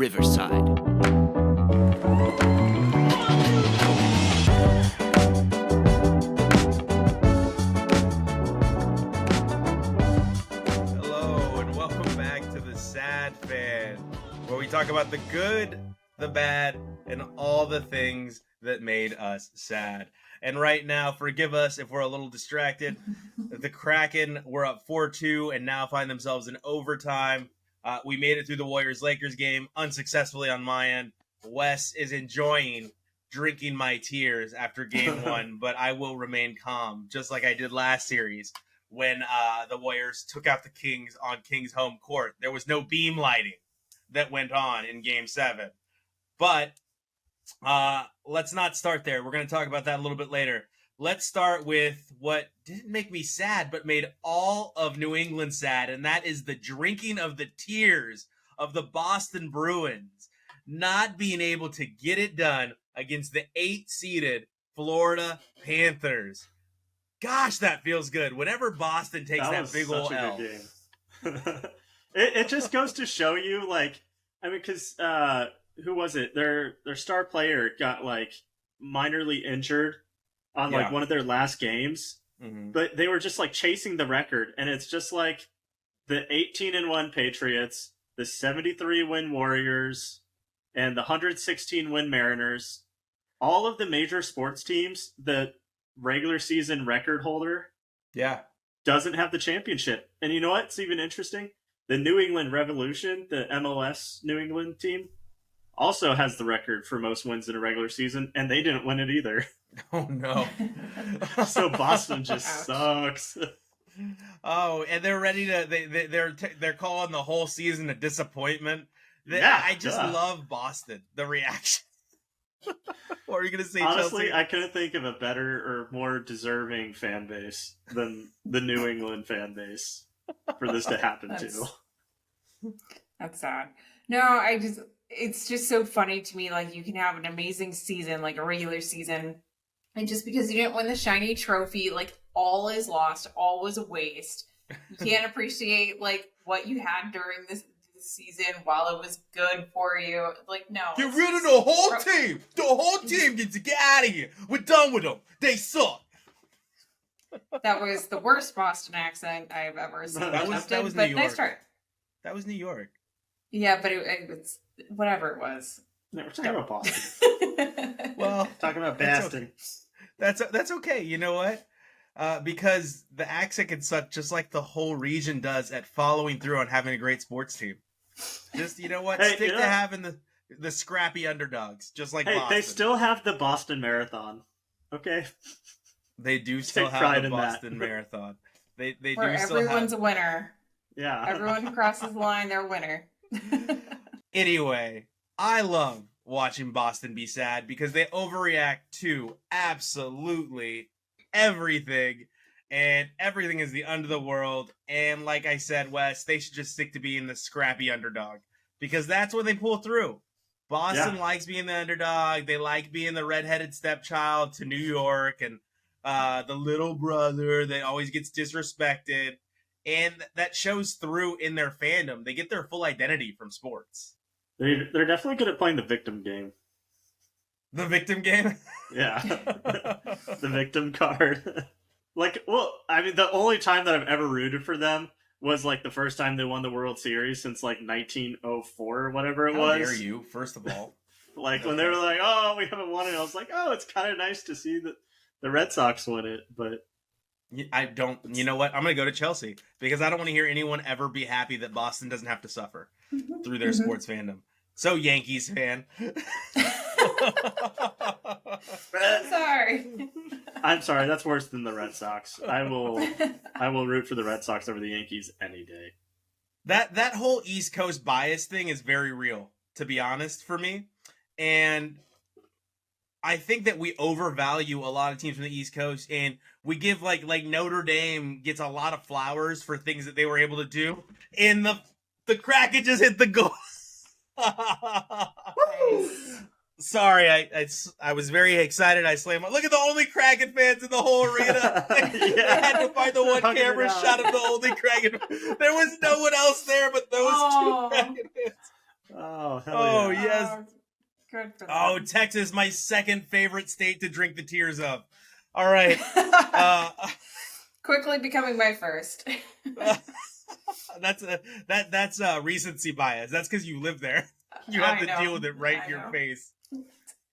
Riverside. Hello, and welcome back to TheSadFan, where we talk about the good, the bad, and all the things that made us sad. And right now, forgive us if we're a little distracted. The Kraken were up 4-2 and now find themselves in overtime. We made it through the Warriors-Lakers game unsuccessfully on my end. Wes is enjoying drinking my tears after game one, but I will remain calm, just like I did last series when the Warriors took out the Kings on Kings home court. There was no beam lighting that went on in game 7. But let's not start there. We're going to talk about that a little bit later. Let's start with what didn't make me sad, but made all of New England sad, and that is the drinking of the tears of the Boston Bruins not being able to get it done against the 8-seeded Florida Panthers. Gosh, that feels good. Whenever Boston takes that big old L. It just goes to show you, because who was it? Their star player got minorly injured on one of their last games, but they were just chasing the record, and it's just the 18-1 Patriots, the 73-win Warriors, and the 116-win Mariners. All of the major sports teams, the regular season record holder, doesn't have the championship. And you know what's even interesting? The New England Revolution, the MLS New England team, also has the record for most wins in a regular season, and they didn't win it either. Oh, no. So Boston just sucks. Oh, and they're ready to they're calling the whole season a disappointment. I just love Boston, the reaction. What are you going to say, Honestly, Chelsea? I couldn't think of a better or more deserving fan base than the New England fan base for this to happen to. That's sad. No, it's just so funny to me. You can have an amazing season, a regular season, and just because you didn't win the shiny trophy, all is lost, all was a waste. You can't appreciate what you had during this season while it was good for you. No. Get rid of the whole team. The whole team gets to get out of here. We're done with them. They suck. That was the worst Boston accent I've ever seen. That was New York. Nice try. That was New York. Yeah, but it's whatever it was. No, we're talking about Boston. Well, talking about Boston. That's okay. You know what? Because the accent can suck just like the whole region does at following through on having a great sports team. Just, you know what? Hey, Stick to having the scrappy underdogs, just like Boston. They still have the Boston Marathon. Okay? They do still have the Boston Marathon. They do still have... Everyone's a winner. Yeah. Everyone crosses the line, they're a winner. Anyway, I love watching Boston be sad because they overreact to absolutely everything, and everything is the end of the world. And like I said, Wes, they should just stick to being the scrappy underdog because that's when they pull through. Boston likes being the underdog. They like being the redheaded stepchild to New York and the little brother that always gets disrespected. And that shows through in their fandom. They get their full identity from sports. They're definitely good at playing the victim game. The victim game? Yeah. The victim card. The only time that I've ever rooted for them was the first time they won the World Series since 1904 or whatever it was. How dare you, first of all. When they were oh, we haven't won it. I was oh, it's kind of nice to see that the Red Sox win it, but... I don't... You know what? I'm going to go to Chelsea because I don't want to hear anyone ever be happy that Boston doesn't have to suffer through their sports fandom. So, Yankees fan... Sorry. I'm sorry. That's worse than the Red Sox. I will root for the Red Sox over the Yankees any day. That whole East Coast bias thing is very real, to be honest, for me. And I think that we overvalue a lot of teams from the East Coast, and we give like Notre Dame gets a lot of flowers for things that they were able to do, and the Kraken just hit the goal. Sorry, I was very excited. I slammed. Look at the only Kraken fans in the whole arena. I had to find the one camera shot of the only Kraken. There was no one else there but those two Kraken fans. Oh, hell Oh, yeah. yes. Good for them. Oh, Texas, my second favorite state to drink the tears of. All right. Quickly becoming my first. That's recency bias. That's because you live there. You have to deal with it right in your face.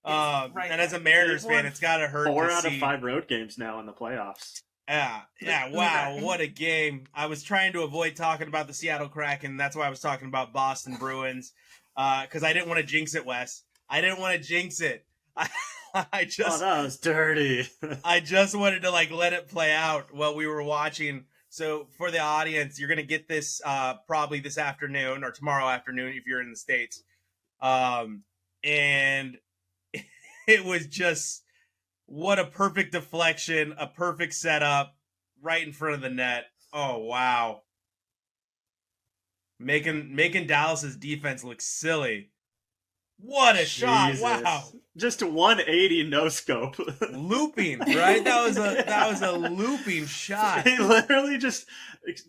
Right and as a Mariners fan, it's got to hurt. 4 out of 5 road games now in the playoffs. Yeah. Wow, what a game! I was trying to avoid talking about the Seattle Kraken. That's why I was talking about Boston Bruins, because I didn't want to jinx it, Wes. I didn't want to jinx it. I just that was dirty. I just wanted to let it play out while we were watching. So for the audience, you're gonna get this probably this afternoon or tomorrow afternoon if you're in the States. And it was just what a perfect deflection, a perfect setup right in front of the net. Oh wow. Making Dallas's defense look silly. What a shot! Wow, just 180 no scope, looping, right? That was a looping shot. He literally just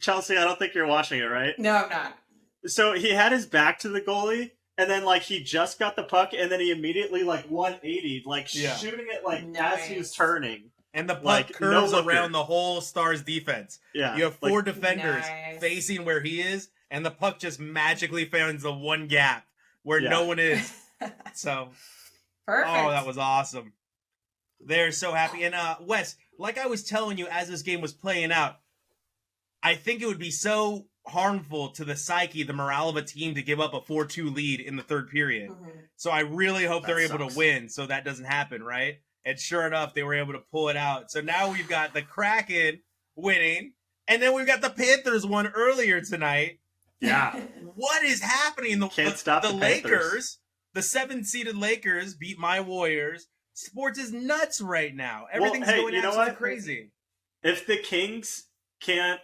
Chelsea. I don't think you're watching it, right? No, I'm not. So he had his back to the goalie, and then he just got the puck, and then he immediately 180, shooting it as he was turning, and the puck curves around the whole Stars defense. Yeah, you have 4 defenders facing where he is, and the puck just magically finds the one gap where no one is. So, perfect. Oh, that was awesome. They're so happy. And Wes, like I was telling you as this game was playing out, I think it would be so harmful to the psyche, the morale of a team to give up a 4-2 lead in the third period. Mm-hmm. So I really hope they're able to win so that doesn't happen, right? And sure enough, they were able to pull it out. So now we've got the Kraken winning, and then we've got the Panthers won earlier tonight. Yeah. What is happening? Can't stop the Lakers, the 7-seeded Lakers beat my Warriors. Sports is nuts right now. Everything's going absolutely crazy. If the Kings can't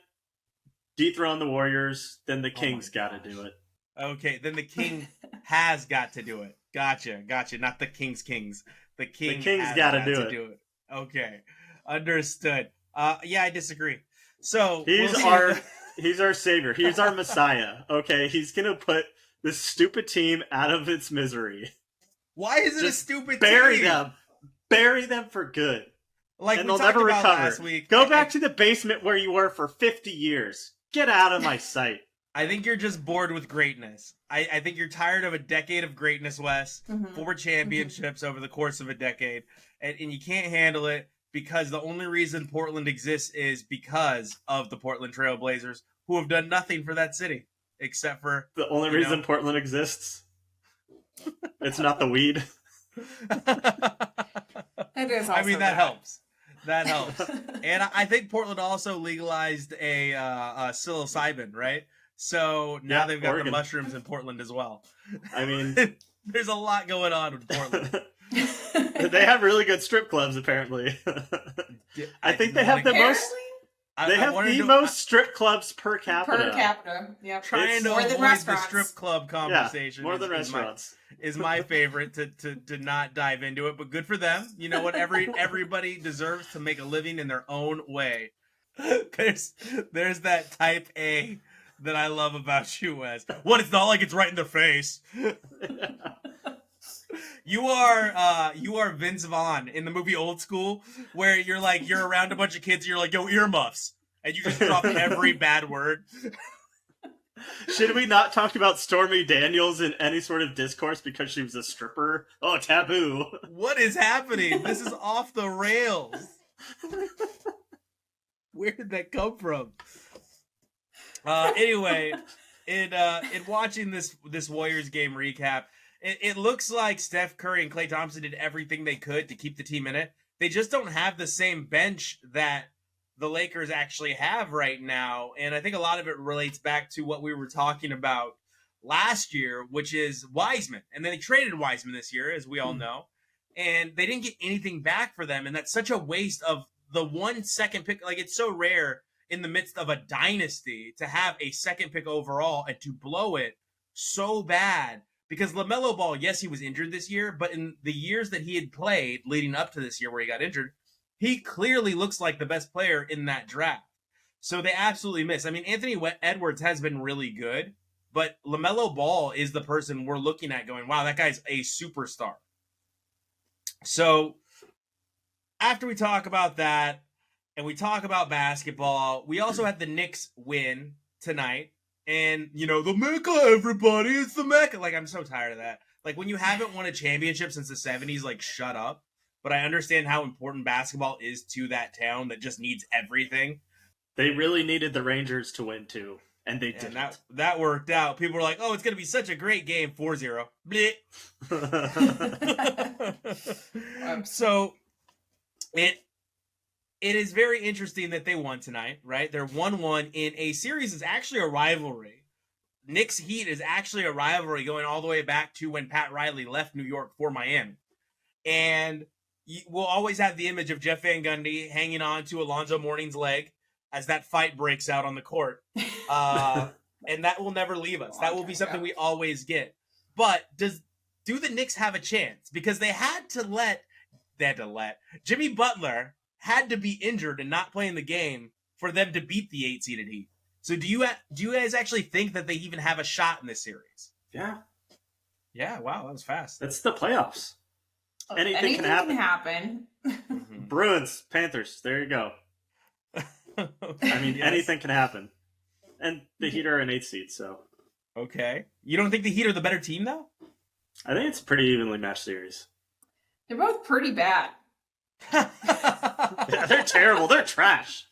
dethrone the Warriors, then the Kings got to do it. Okay, then the King has got to do it. Gotcha. Not the Kings. The Kings got to do it. Okay, understood. Yeah, I disagree. So he's our savior. He's our Messiah. Okay, he's gonna put this stupid team out of its misery. Why is it a stupid team? Bury them for good. And they'll never recover. Last week. Go back to the basement where you were for 50 years. Get out of my sight. I think you're just bored with greatness. I think you're tired of a decade of greatness, Wes. Mm-hmm. 4 championships over the course of a decade. And you can't handle it because the only reason Portland exists is because of the Portland Trail Blazers, who have done nothing for that city. Except for... The only reason Portland exists? It's not the weed. It is also that helps. That helps. And I think Portland also legalized a psilocybin, right? So now they've got Oregon. The mushrooms in Portland as well. I mean... There's a lot going on with Portland. They have really good strip clubs, apparently. I think they have the most... They have the most strip clubs per capita. Yep. Trying to avoid the strip club conversation. More than restaurants. Is my favorite to not dive into it, but good for them. You know what? Everybody deserves to make a living in their own way. There's that type A that I love about you, Wes. What? It's not like it's right in their face. You are Vince Vaughn in the movie Old School, where you're around a bunch of kids and you're like, yo, earmuffs. And you just drop every bad word. Should we not talk about Stormy Daniels in any sort of discourse because she was a stripper? Oh, taboo. What is happening? This is off the rails. Where did that come from? Anyway, in watching this Warriors game recap, it looks like Steph Curry and Klay Thompson did everything they could to keep the team in it. They just don't have the same bench that the Lakers actually have right now. And I think a lot of it relates back to what we were talking about last year, which is Wiseman. And then they traded Wiseman this year, as we all know. And they didn't get anything back for them. And that's such a waste of the 1 second pick. It's so rare in the midst of a dynasty to have a second pick overall and to blow it so bad. Because LaMelo Ball, yes, he was injured this year, but in the years that he had played leading up to this year where he got injured, he clearly looks like the best player in that draft. So they absolutely miss. I mean, Anthony Edwards has been really good, but LaMelo Ball is the person we're looking at going, wow, that guy's a superstar. So after we talk about that and we talk about basketball, we also had the Knicks win tonight. And, the Mecca, everybody, it's the Mecca. Like, I'm so tired of that. Like, when you haven't won a championship since the 70s, like, shut up. But I understand how important basketball is to that town that just needs everything. They really needed the Rangers to win, too. And they did. That worked out. People were like, oh, it's going to be such a great game. 4-0. So, it is very interesting that they won tonight, right? They're 1-1 in a series that's actually a rivalry. Knicks Heat is actually a rivalry going all the way back to when Pat Riley left New York for Miami. And we'll always have the image of Jeff Van Gundy hanging on to Alonzo Mourning's leg as that fight breaks out on the court. And that will never leave us. That will be something we always get. But do the Knicks have a chance? Because they had to let Jimmy Butler had to be injured and not play in the game for them to beat the 8-seeded Heat. So do you guys actually think that they even have a shot in this series? Yeah. Yeah, wow, that was fast. It's the playoffs. Anything can happen. Bruins, Panthers, there you go. I mean, anything can happen. And the Heat are an 8th seed, so. Okay. You don't think the Heat are the better team, though? I think it's a pretty evenly matched series. They're both pretty bad. Yeah, they're terrible. They're trash.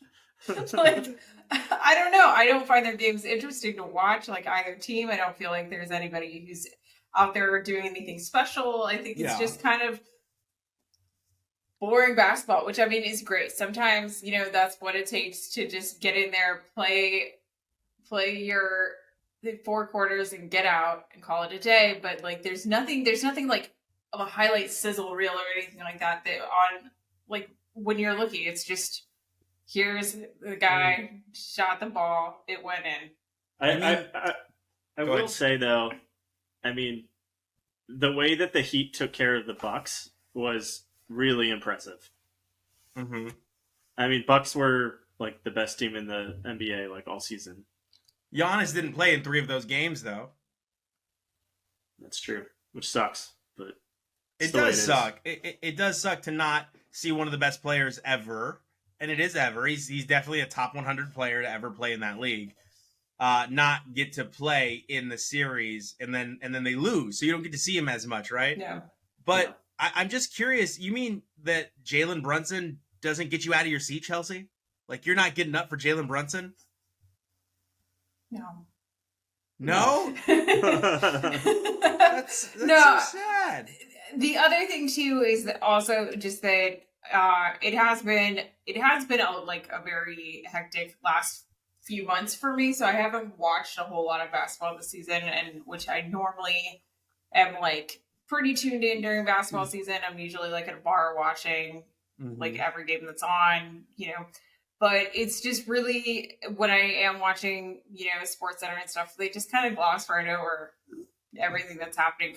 Like, I don't know. I don't find their games interesting to watch, like either team. I don't feel like there's anybody who's out there doing anything special. I think it's just kind of boring basketball, which I mean is great. Sometimes, that's what it takes to just get in there, play the 4 quarters and get out and call it a day. But like, there's nothing like of a highlight sizzle reel or anything like that on like when you're looking, it's just here's the guy shot the ball, it went in. I will say though, I mean, the way that the Heat took care of the Bucks was really impressive. Mm-hmm. I mean, Bucks were like the best team in the NBA like all season. Giannis didn't play in 3 of those games though. That's true, which sucks, but it does suck. It does suck to not see one of the best players ever, and it is ever. He's definitely a top 100 player to ever play in that league. Not get to play in the series, and then they lose, so you don't get to see him as much, right? No. But yeah. I'm just curious. You mean that Jalen Brunson doesn't get you out of your seat, Chelsea? Like you're not getting up for Jalen Brunson? No. No? that's so sad. The other thing too is that also just that it has been a very hectic last few months for me, so I haven't watched a whole lot of basketball this season, and which I normally am like pretty tuned in during basketball season. I'm usually like at a bar watching like every game that's on, but it's just really when I am watching, Sports Center and stuff, they just kind of gloss right over everything that's happening.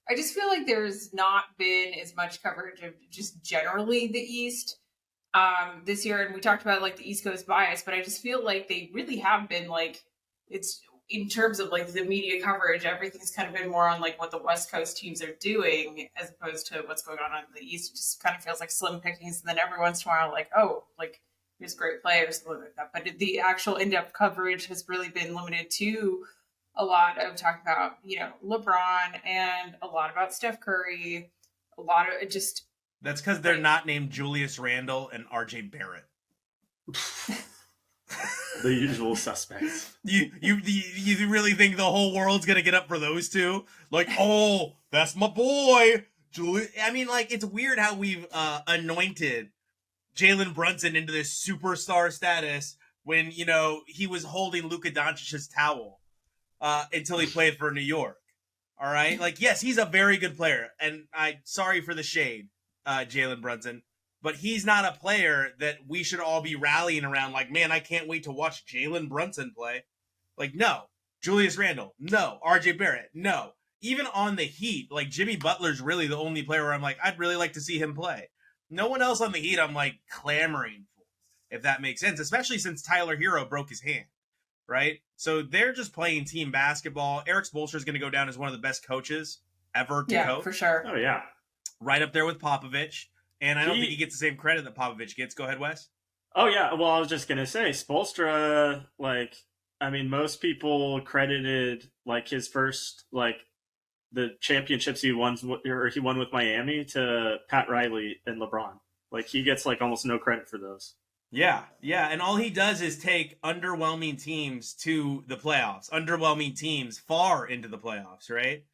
I just feel like there's not been as much coverage of just generally the East this year. And we talked about like the East Coast bias, but I just feel like they really have been like, it's in terms of like the media coverage, everything's kind of been more on like what the West Coast teams are doing as opposed to what's going on the East. It just kind of feels like slim pickings. And then every once in a while, like, oh, like here's great players, something like that. But the actual in-depth coverage has really been limited to a lot of talking about, LeBron and a lot about Steph Curry, a lot of just. That's because they're not named Julius Randle and RJ Barrett. The usual suspects. You really think the whole world's gonna get up for those two? Like, oh, that's my boy, Julius. I mean, like, it's weird how we've anointed Jalen Brunson into this superstar status when he was holding Luka Doncic's towel. Until he played for New York. All right? Like, yes, he's a very good player. And sorry for the shade, Jalen Brunson. But he's not a player that we should all be rallying around like, man, I can't wait to watch Jalen Brunson play. Like, no. Julius Randle, no. RJ Barrett, no. Even on the Heat, like, Jimmy Butler's really the only player where I'm like, I'd really like to see him play. No one else on the Heat I'm, like, clamoring for, if that makes sense. Especially since Tyler Hero broke his hand. right? So they're just playing team basketball. Eric Spoelstra is going to go down as one of the best coaches ever to coach. For sure. Oh, yeah. Right up there with Popovich. And I don't think he gets the same credit that Popovich gets. Go ahead, Wes. Oh, yeah. Well, I was just going to say, Spoelstra, most people credited, his first, the championships he won with Miami to Pat Riley and LeBron. He gets, almost no credit for those. Yeah, and all he does is take underwhelming teams to the playoffs, underwhelming teams far into the playoffs, right?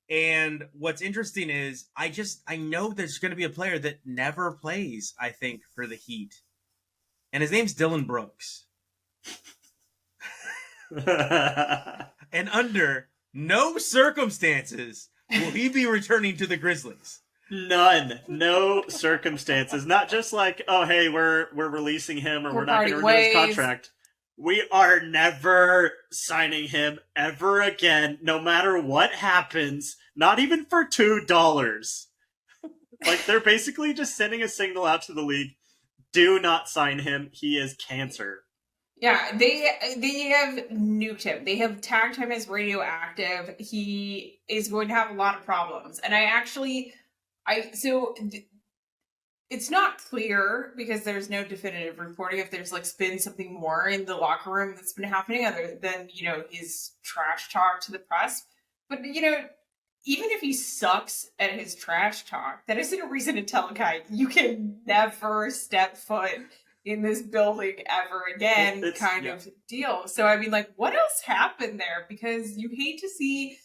And what's interesting is I know there's going to be a player that never plays, I think, for the Heat. And his name's Dillon Brooks. And under no circumstances will he be returning to the Grizzlies. None. No circumstances. Not just oh, hey, we're releasing him or we're not going to renew his contract. We are never signing him ever again, no matter what happens, not even for $2. They're basically just sending a signal out to the league. Do not sign him. He is cancer. Yeah, they have nuked him. They have tagged him as radioactive. He is going to have a lot of problems. And it's not clear because there's no definitive reporting if there's been something more in the locker room that's been happening other than, his trash talk to the press. But, even if he sucks at his trash talk, that isn't a reason to tell a guy you can never step foot in this building ever again of deal. So, what else happened there? Because you hate to see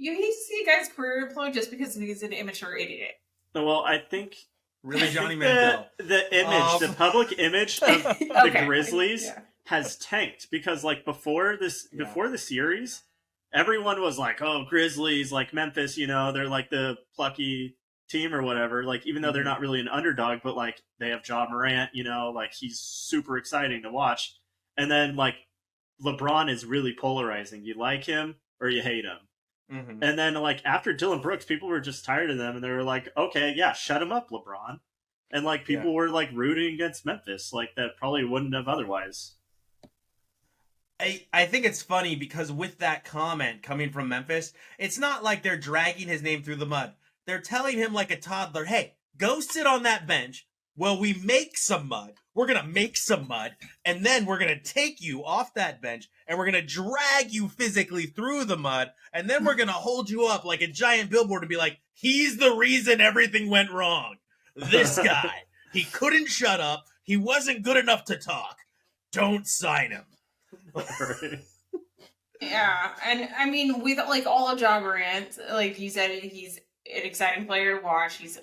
a guy's career implode just because he's an immature idiot. Well, I think really Johnny Mandel. The public image of the Grizzlies has tanked because before the series, everyone was oh, Grizzlies, Memphis, they're the plucky team or whatever, even though they're not really an underdog, but they have Ja Morant, he's super exciting to watch. And then LeBron is really polarizing. You like him or you hate him. Mm-hmm. And then after Dillon Brooks, people were just tired of them and they were okay, yeah, shut him up, LeBron. And people were rooting against Memphis that probably wouldn't have otherwise. I think it's funny because with that comment coming from Memphis, it's not like they're dragging his name through the mud. They're telling him like a toddler, hey, go sit on that bench while we make some mud. We're going to make some mud, and then we're going to take you off that bench, and we're going to drag you physically through the mud, and then we're going to hold you up like a giant billboard and be like, he's the reason everything went wrong. This guy, he couldn't shut up. He wasn't good enough to talk. Don't sign him. Yeah, and with all of Ja Morant, like you said, he's an exciting player to watch. He's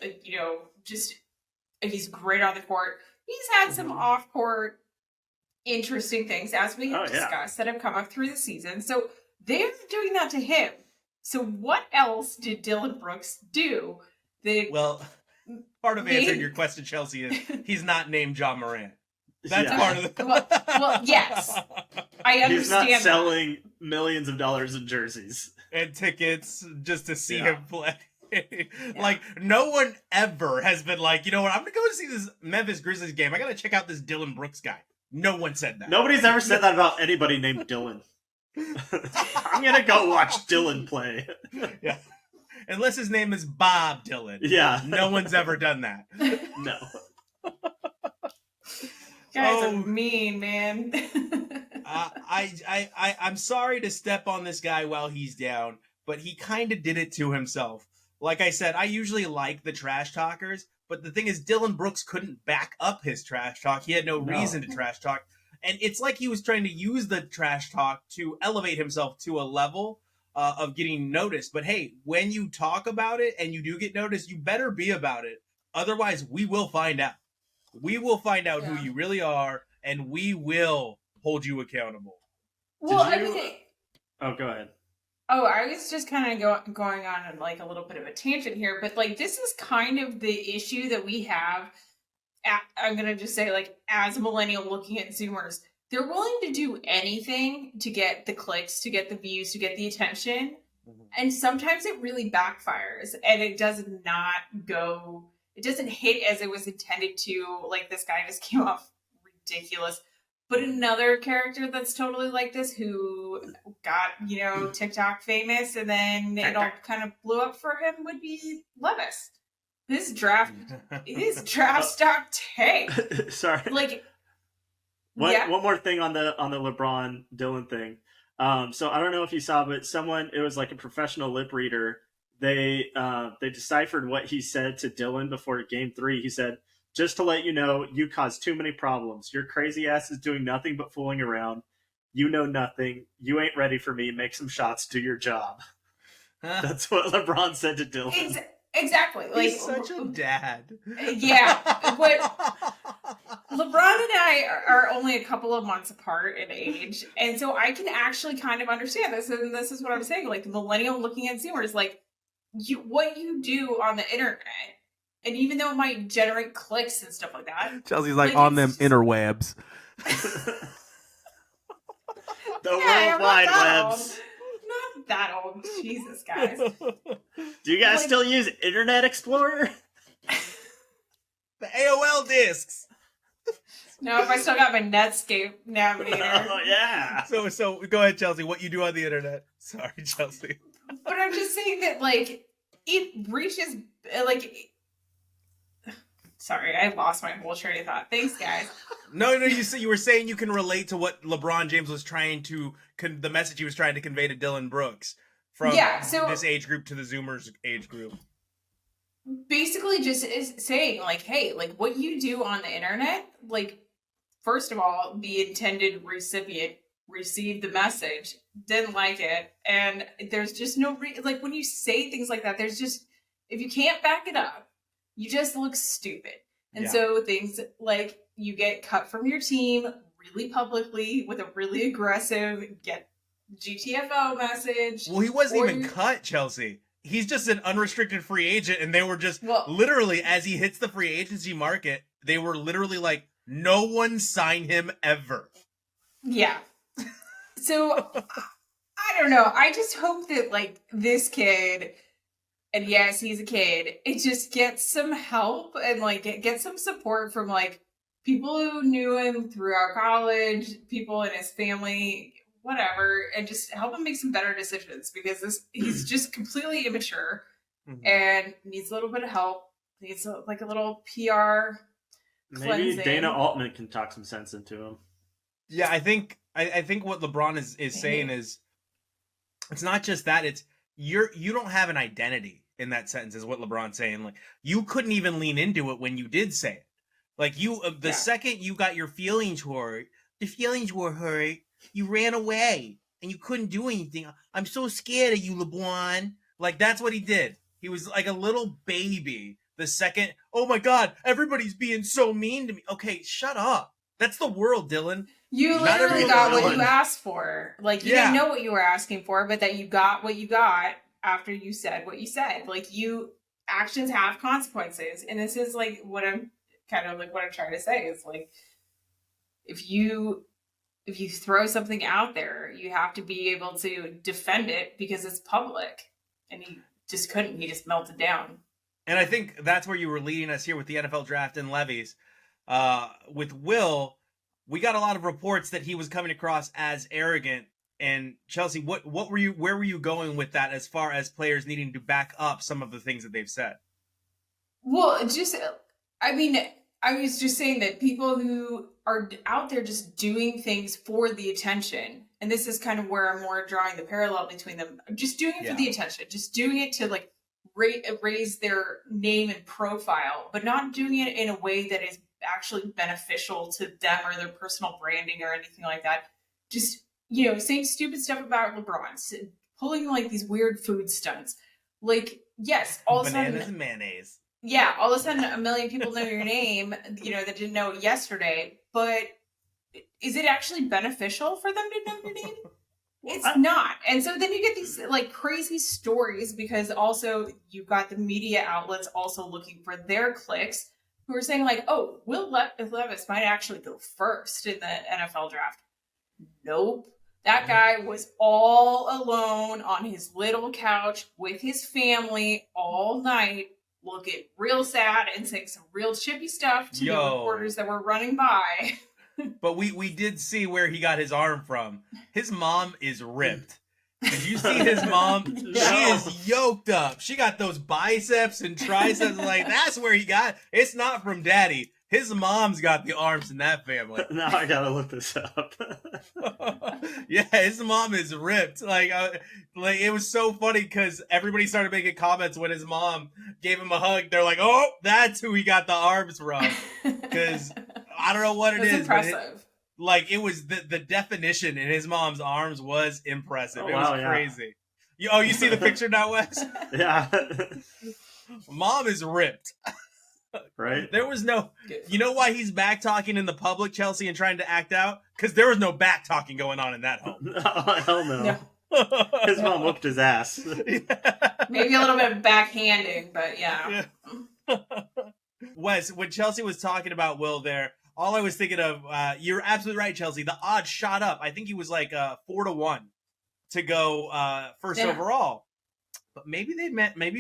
he's great on the court. He's had some off-court interesting things, as we have discussed, that have come up through the season. So they're doing that to him. So what else did Dillon Brooks do? Part of answering your question, Chelsea, is he's not named Ja Morant. That's part of the... well, yes. I understand. He's not selling millions of dollars in jerseys. And tickets just to see him play. No one ever has been like, you know what, I'm going to go see this Memphis Grizzlies game. I got to check out this Dillon Brooks guy. No one said that. Nobody's ever said that about anybody named Dillon. I'm going to go watch Dillon play. Yeah. Unless his name is Bob Dylan. Yeah. No one's ever done that. No. Guys are mean, man. I'm sorry to step on this guy while he's down, but he kind of did it to himself. Like I said, I usually like the trash talkers, but the thing is, Dillon Brooks couldn't back up his trash talk. He had no reason to trash talk. And it's like he was trying to use the trash talk to elevate himself to a level of getting noticed. But hey, when you talk about it and you do get noticed, you better be about it. Otherwise, we will find out. We will find out who you really are, and we will hold you accountable. Well, Oh, go ahead. Oh, I was just kind of going on a little bit of a tangent here, but this is kind of the issue that we have. I'm going to just say, as a millennial looking at Zoomers, they're willing to do anything to get the clicks, to get the views, to get the attention. Mm-hmm. And sometimes it really backfires and it does not go, it doesn't hit as it was intended to. This guy just came off ridiculous. But another character that's totally like this, who got, TikTok famous, and then it all kind of blew up for him, would be Levis. His draft stock tanked. Sorry. Like, one more thing on the LeBron Dylan thing. So I don't know if you saw, but it was like a professional lip reader. They deciphered what he said to Dylan before Game 3. He said, "Just to let you know, you caused too many problems. Your crazy ass is doing nothing but fooling around. You know nothing. You ain't ready for me. Make some shots. Do your job." That's what LeBron said to Dylan. Exactly. Like, he's such a dad. Yeah. But LeBron and I are only a couple of months apart in age. And so I can actually kind of understand this. And this is what I'm saying. Like, the millennial looking at Zoomers, like, what you do on the internet, and even though it might generate clicks and stuff like that. Chelsea's like on them interwebs. The World Wide Webs. Not that old. Jesus, guys. Do you guys still use Internet Explorer? The AOL discs. No, if I still got my Netscape navigator. Oh, yeah. So go ahead, Chelsea. What you do on the internet? Sorry, Chelsea. But I'm just saying that, like, it reaches, like... Sorry, I lost my whole train of thought. Thanks, guys. No, you were saying you can relate to what LeBron James was trying to, the message he was trying to convey to Dylan Brooks from this age group to the Zoomers age group. Basically just is saying, like, hey, like, what you do on the internet, like, first of all, the intended recipient received the message, didn't like it, and there's just no, like, when you say things like that, there's just, if you can't back it up, you just look stupid. And so things like you get cut from your team really publicly with a really aggressive get GTFO message. Well, he wasn't even cut, Chelsea. He's just an unrestricted free agent, and they were just literally, as he hits the free agency market, they were literally like, no one sign him ever. Yeah. So, I don't know. I just hope that, like, this kid... And yes, he's a kid. It just gets some help and, like, get some support from, like, people who knew him throughout college, people in his family, whatever, and just help him make some better decisions, because he's just completely immature and needs a little bit of help. Needs a little PR cleansing. Maybe Dana Altman can talk some sense into him. Yeah, I think what LeBron is saying is, it's not just that, it's you don't have an identity. In that sentence is what LeBron's saying. Like, you couldn't even lean into it when you did say it. Like, second you got your feelings hurt, the feelings were hurt, you ran away and you couldn't do anything. I'm so scared of you, LeBron. Like, that's what he did. He was like a little baby. The second, oh my God, everybody's being so mean to me. Okay, shut up. That's the world, Dylan. You literally got what you asked for. Like, you didn't know what you were asking for, but that you got what you got after you said what you said. Like, actions have consequences. And this is, like, what I'm trying to say is, like, if you throw something out there, you have to be able to defend it because it's public. And he just couldn't. He just melted down. And I think that's where you were leading us here with the NFL draft and levies. With Will, we got a lot of reports that he was coming across as arrogant. And Chelsea, where were you going with that as far as players needing to back up some of the things that they've said? Well, I was just saying that people who are out there just doing things for the attention, and this is kind of where I'm more drawing the parallel between them, just doing it for the attention, just doing it to, like, raise their name and profile, but not doing it in a way that is actually beneficial to them or their personal branding or anything like that. Just, saying stupid stuff about LeBron, pulling, like, these weird food stunts. Like, yes, all of a sudden... Bananas and mayonnaise. Yeah, all of a sudden a million people know your name, that didn't know it yesterday, but is it actually beneficial for them to know your name? It's not. And so then you get these, like, crazy stories, because also you've got the media outlets also looking for their clicks, who are saying, like, oh, Will Levis might actually go first in the NFL draft. Nope. That guy was all alone on his little couch with his family all night, looking real sad and saying some real chippy stuff to the reporters that were running by. but we did see where he got his arm from. His mom is ripped. Did you see his mom? No. She is yoked up. She got those biceps and triceps. Like, that's where he got. It's not from daddy. His mom's got the arms in that family. Now I gotta look this up. Yeah, his mom is ripped. Like it was so funny because everybody started making comments when his mom gave him a hug. They're like, "Oh, that's who he got the arms from." Because I don't know what it is. Impressive. It was the definition in his mom's arms was impressive. Oh, It was wow, yeah. crazy. You see the picture now, Wes? Yeah. Mom is ripped. Right? There was no. You know why he's back talking in the public, Chelsea, and trying to act out? Because there was no back talking going on in that home. Oh, hell no. No. His mom whooped his ass. Maybe a little bit of backhanding, but yeah. Wes, when Chelsea was talking about Will there, all I was thinking of, you're absolutely right, Chelsea. The odds shot up. I think he was like 4-1 to go first overall. But maybe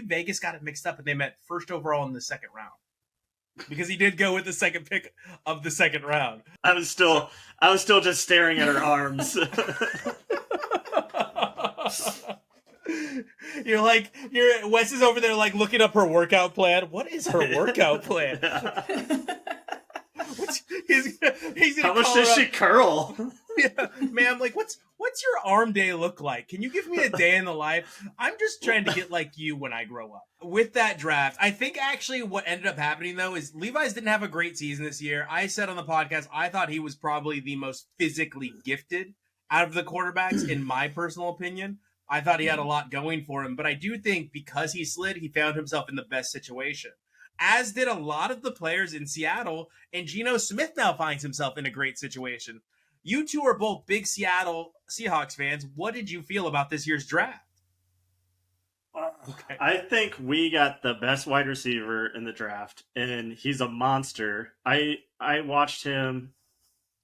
Vegas got it mixed up and they meant first overall in the second round. Because he did go with the second pick of the second round. I was still just staring at her arms. Wes is over there like looking up her workout plan. What is her workout plan? He's gonna How much does she curl? Yeah, ma'am, like what's your arm day look like? Can you give me a day in the life? I'm just trying to get like you when I grow up. With that draft, I think actually what ended up happening though is Levi's didn't have a great season this year. I said on the podcast I thought he was probably the most physically gifted out of the quarterbacks in my personal opinion. I thought he had a lot going for him, but I do think because he slid, he found himself in the best situation. As did a lot of the players in Seattle, and Geno Smith now finds himself in a great situation. You two are both big Seattle Seahawks fans. What did you feel about this year's draft? Okay. I think we got the best wide receiver in the draft, and he's a monster. I watched him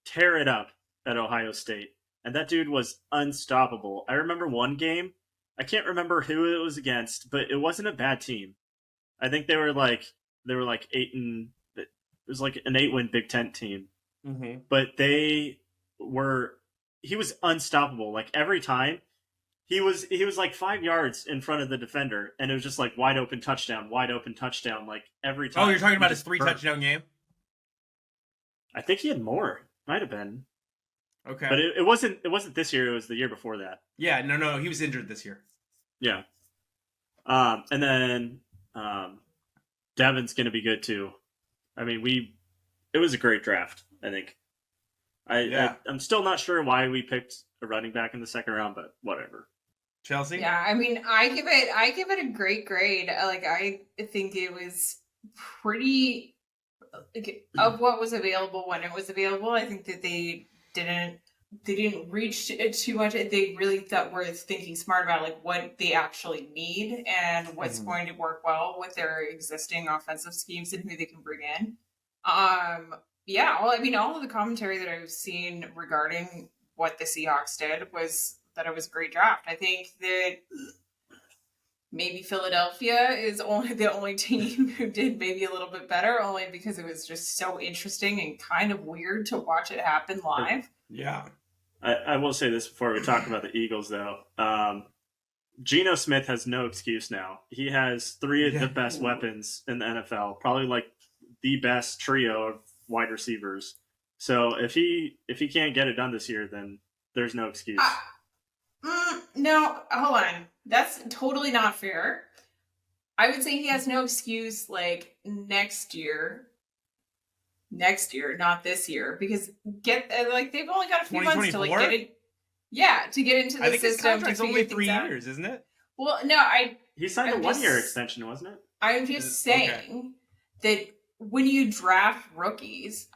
tear it up at Ohio State, and that dude was unstoppable. I remember one game. I can't remember who it was against, but it wasn't a bad team. I think they were like 8 and it was like an 8-win Big Ten team. Mm-hmm. But he was unstoppable. Like every time he was like 5 yards in front of the defender, and it was just like wide open touchdown. Like every time. Oh, you're talking about his 3 touchdown game? I think he had more. Might have been. Okay. But it wasn't this year, it was the year before that. Yeah, no, he was injured this year. Yeah. And then Devin's going to be good too. I mean, it was a great draft, I think. I'm still not sure why we picked a running back in the second round, but whatever. Chelsea? Yeah, I mean, I give it a great grade. Like, I think it was pretty of what was available when it was available. I think that they didn't reach it too much. They really were thinking smart about like what they actually need and what's going to work well with their existing offensive schemes and who they can bring in. Yeah, all of the commentary that I've seen regarding what the Seahawks did was that it was a great draft. I think that maybe Philadelphia is the only team who did maybe a little bit better, only because it was just so interesting and kind of weird to watch it happen live. Yeah. I will say this before we talk about the Eagles, though. Geno Smith has no excuse now. He has 3 of the best weapons in the NFL, probably like the best trio of wide receivers. So if he can't get it done this year, then there's no excuse. No, hold on. That's totally not fair. I would say he has no excuse like next year, not this year, because they've only got a few months to like get it. Yeah, to get into the I think system. his contract's only 3 years, isn't it? Well, no, he signed a 1-year extension, wasn't it? I'm just saying that when you draft rookies,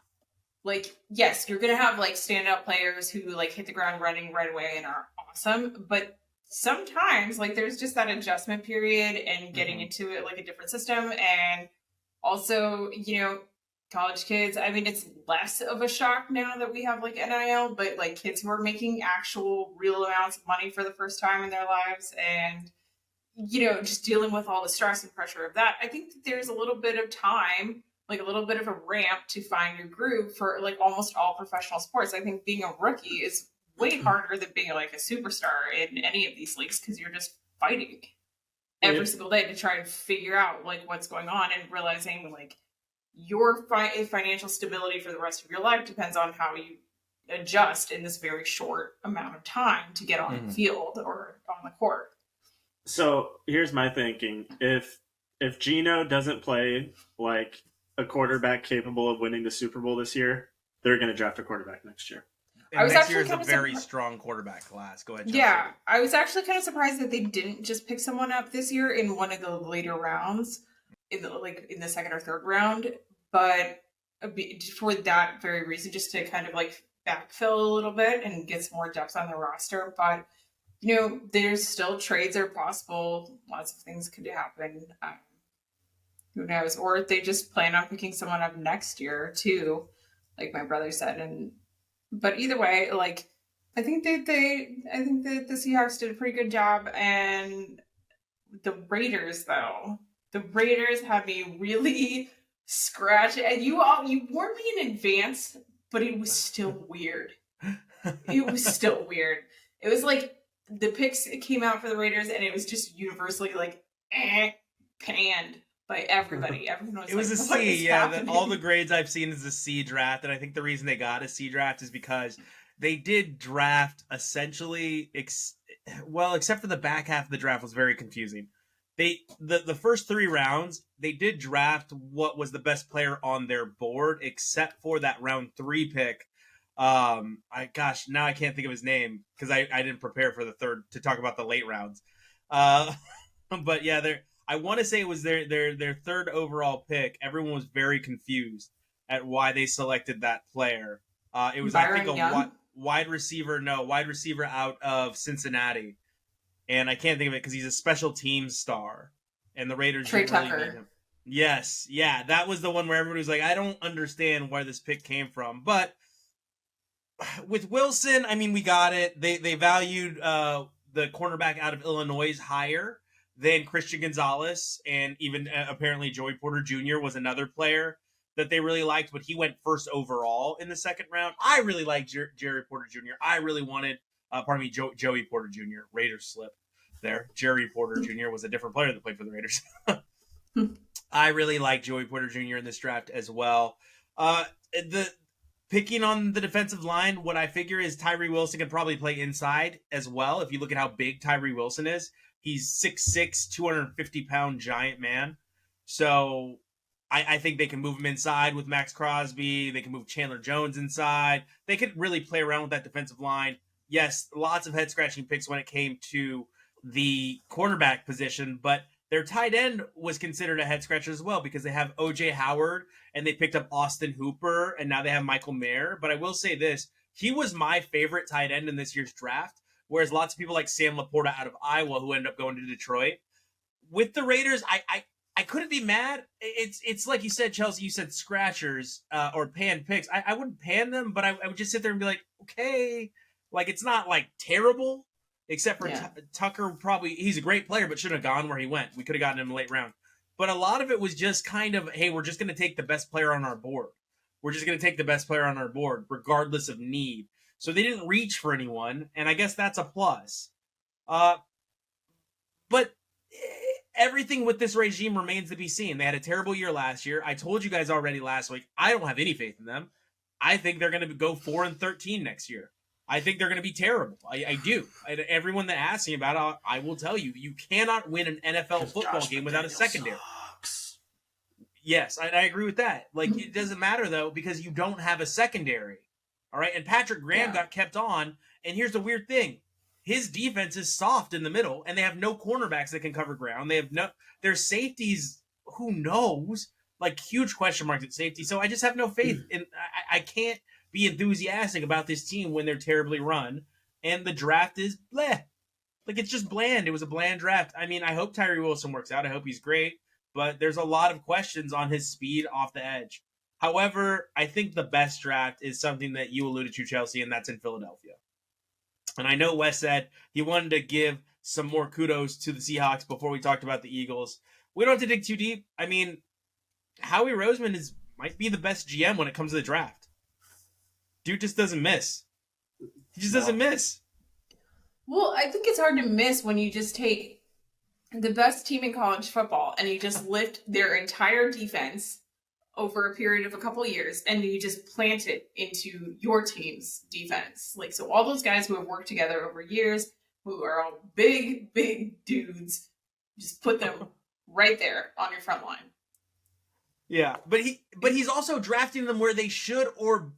like, yes, you're gonna have like standout players who like hit the ground running right away and are awesome, but sometimes like there's just that adjustment period and getting into it like a different system. And also, college kids, I mean, it's less of a shock now that we have like NIL, but like kids who are making actual real amounts of money for the first time in their lives and just dealing with all the stress and pressure of that, I think that there's a little bit of time like a little bit of a ramp to find your groove for like almost all professional sports. I think being a rookie is way harder than being like a superstar in any of these leagues because you're just fighting every single day to try and figure out like what's going on and realizing like your financial stability for the rest of your life depends on how you adjust in this very short amount of time to get on the field or on the court. So here's my thinking: if Geno doesn't play like a quarterback capable of winning the Super Bowl this year, they're going to draft a quarterback next year. And next year is a very strong quarterback class. Go ahead, Chelsea. Yeah, I was actually kind of surprised that they didn't just pick someone up this year in one of the later rounds, in the second or third round. But for that very reason, just to kind of like backfill a little bit and get some more depth on the roster. But there's still trades are possible. Lots of things could happen. Who knows? Or they just plan on picking someone up next year too, like my brother said. But either way, like I think that the Seahawks did a pretty good job, and the Raiders had me really scratching. And you warned me in advance, but it was still weird. It was still weird. It was like the picks came out for the Raiders, and it was just universally like panned by everybody. Everyone was it was a C, yeah. All the grades I've seen is a C draft, and I think the reason they got a C draft is because they did draft essentially, except for the back half of the draft was very confusing. The first 3 rounds, they did draft what was the best player on their board, except for that round 3 pick. Now I can't think of his name because I didn't prepare for the third to talk about the late rounds. But yeah, I want to say it was their third overall pick. Everyone was very confused at why they selected that player. It was Byron I think Young? wide receiver out of Cincinnati, and I can't think of it because he's a special teams star, and the Raiders Trey didn't really Tucker. need him. Yes, yeah, that was the one where everybody was like, I don't understand where this pick came from, but with Wilson, I mean, we got it. They valued the cornerback out of Illinois higher than Christian Gonzalez, and even apparently Joey Porter Jr. was another player that they really liked, but he went first overall in the second round. I really liked Jerry Porter Jr. I really wanted, Joey Porter Jr. Raiders slip there. Jerry Porter Jr. was a different player that played for the Raiders. I really like Joey Porter Jr. in this draft as well. The picking on the defensive line, what I figure is Tyree Wilson can probably play inside as well. If you look at how big Tyree Wilson is, he's 6'6", 250-pound giant man. So I think they can move him inside with Max Crosby. They can move Chandler Jones inside. They could really play around with that defensive line. Yes, lots of head-scratching picks when it came to the quarterback position, but their tight end was considered a head-scratcher as well because they have O.J. Howard, and they picked up Austin Hooper, and now they have Michael Mayer. But I will say this, he was my favorite tight end in this year's draft, whereas lots of people like Sam Laporta out of Iowa who ended up going to Detroit. With the Raiders, I couldn't be mad. It's like you said, Chelsea, you said scratchers or pan picks. I wouldn't pan them, but I would just sit there and be like, okay, like it's not like terrible, except for Tucker. Probably he's a great player, but shouldn't have gone where he went. We could have gotten him in the late round. But a lot of it was just kind of, hey, we're just going to take the best player on our board. We're just going to take the best player on our board, regardless of need. So they didn't reach for anyone, and I guess that's a plus. But everything with this regime remains to be seen. They had a terrible year last year. I told you guys already last week, I don't have any faith in them. I think they're going to go 4-13 next year. I think they're going to be terrible. I do. Everyone that asks me about it, I will tell you, you cannot win an NFL football game without a secondary. Sucks. Yes, I agree with that. Like, it doesn't matter, though, because you don't have a secondary. All right? And Patrick Graham got kept on, and here's the weird thing. His defense is soft in the middle, and they have no cornerbacks that can cover ground. They have their safeties, who knows? Like, huge question marks at safety. So I just have no faith. And I can't be enthusiastic about this team when they're terribly run. And the draft is bleh. Like, it's just bland. It was a bland draft. I mean, I hope Tyree Wilson works out. I hope he's great. But there's a lot of questions on his speed off the edge. However, I think the best draft is something that you alluded to, Chelsea, and that's in Philadelphia. And I know Wes said he wanted to give some more kudos to the Seahawks before we talked about the Eagles. We don't have to dig too deep. I mean, Howie Roseman might be the best GM when it comes to the draft. Dude just doesn't miss. He just doesn't miss. Well, I think it's hard to miss when you just take the best team in college football and you just lift their entire defense over a period of a couple years and you just plant it into your team's defense. Like, so all those guys who have worked together over years, who are all big dudes, just put them right there on your front line. Yeah, but he's also drafting them where they should or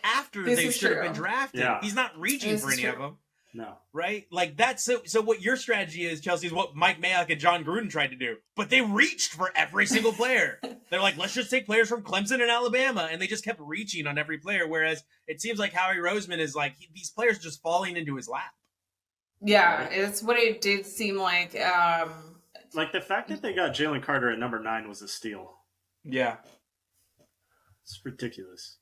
after they should have been drafted. Yeah. He's not reaching for any of them. No. Right? Like, that's so what your strategy is, Chelsea, is what Mike Mayock and John Gruden tried to do. But they reached for every single player. They're like, let's just take players from Clemson and Alabama. And they just kept reaching on every player. Whereas it seems like Howie Roseman is like, these players are just falling into his lap. Yeah, it's what it did seem like. Like, the fact that they got Jalen Carter at number 9 was a steal. Yeah. It's ridiculous.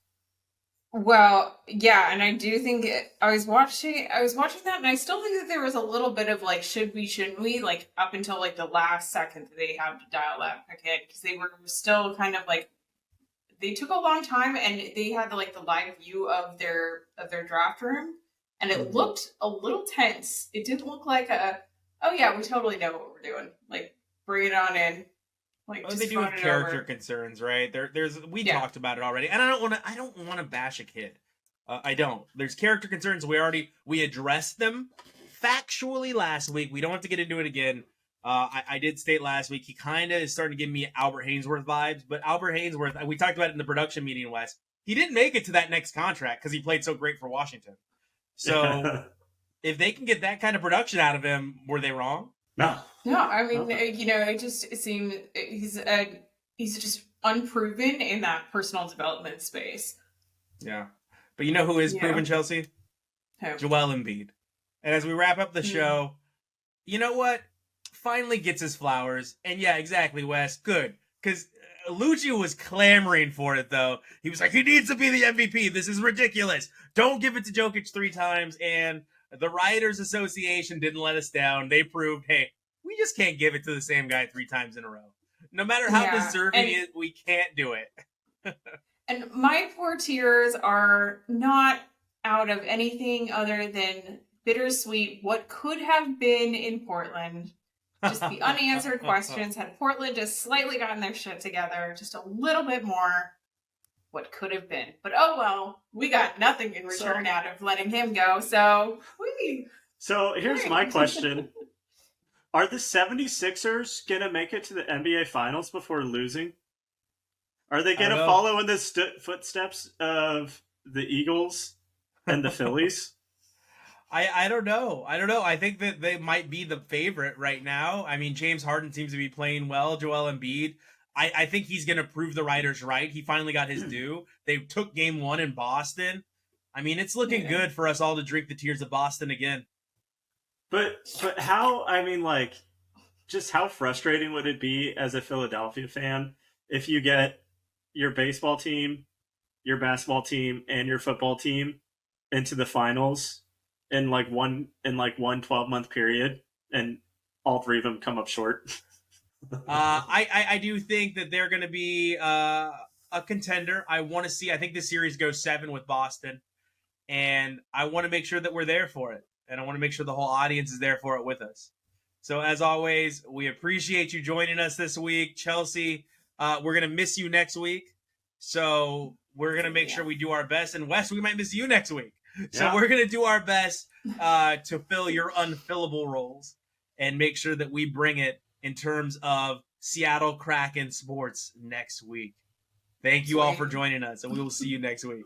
Well, yeah, and I do think I was watching that, and I still think that there was a little bit of like, should we, shouldn't we, like up until like the last second that they had to dial that pick in, because they were still kind of like, they took a long time, and they had like the live view of their draft room, and it looked a little tense. It didn't look like oh yeah, we totally know what we're doing. Like, bring it on in. Like, they do have character concerns, right? We talked about it already, and I don't want to bash a kid. I don't. There's character concerns. We addressed them factually last week. We don't have to get into it again. I did state last week he kind of is starting to give me Albert Hainsworth vibes, but Albert Hainsworth, we talked about it in the production meeting, Wes. He didn't make it to that next contract because he played so great for Washington. So if they can get that kind of production out of him, were they wrong? No. No, I mean, it seemed he's just unproven in that personal development space. Yeah. But you know who is proven, Chelsea? Who? Joel Embiid. And as we wrap up the show, you know what? Finally gets his flowers. And yeah, exactly, Wes. Good. Because Lucci was clamoring for it, though. He was like, he needs to be the MVP. This is ridiculous. Don't give it to Jokic 3 times. And the Writers Association didn't let us down. They proved, hey, we just can't give it to the same guy 3 times in a row. No matter how deserving it is, we can't do it. And my poor tears are not out of anything other than bittersweet what could have been in Portland. Just the unanswered questions. Had Portland just slightly gotten their shit together, just a little bit more, what could have been. But oh well, we got nothing in return out of letting him go. So here's my question. Are the 76ers going to make it to the NBA Finals before losing? Are they going to follow in the footsteps of the Eagles and the Phillies? I don't know. I think that they might be the favorite right now. I mean, James Harden seems to be playing well. Joel Embiid. I think he's going to prove the writers right. He finally got his due. They took game 1 in Boston. I mean, it's looking good for us all to drink the tears of Boston again. But how, I mean, like, just how frustrating would it be as a Philadelphia fan if you get your baseball team, your basketball team, and your football team into the finals in one 12-month period, and all 3 of them come up short? I do think that they're going to be a contender. I think this series goes 7 with Boston, and I want to make sure that we're there for it. And I want to make sure the whole audience is there for it with us. So as always, we appreciate you joining us this week. Chelsea, we're going to miss you next week. So we're going to make sure we do our best. And Wes, we might miss you next week. So we're going to do our best to fill your unfillable roles and make sure that we bring it in terms of Seattle Kraken sports next week. Thank you all for joining us, and we will see you next week.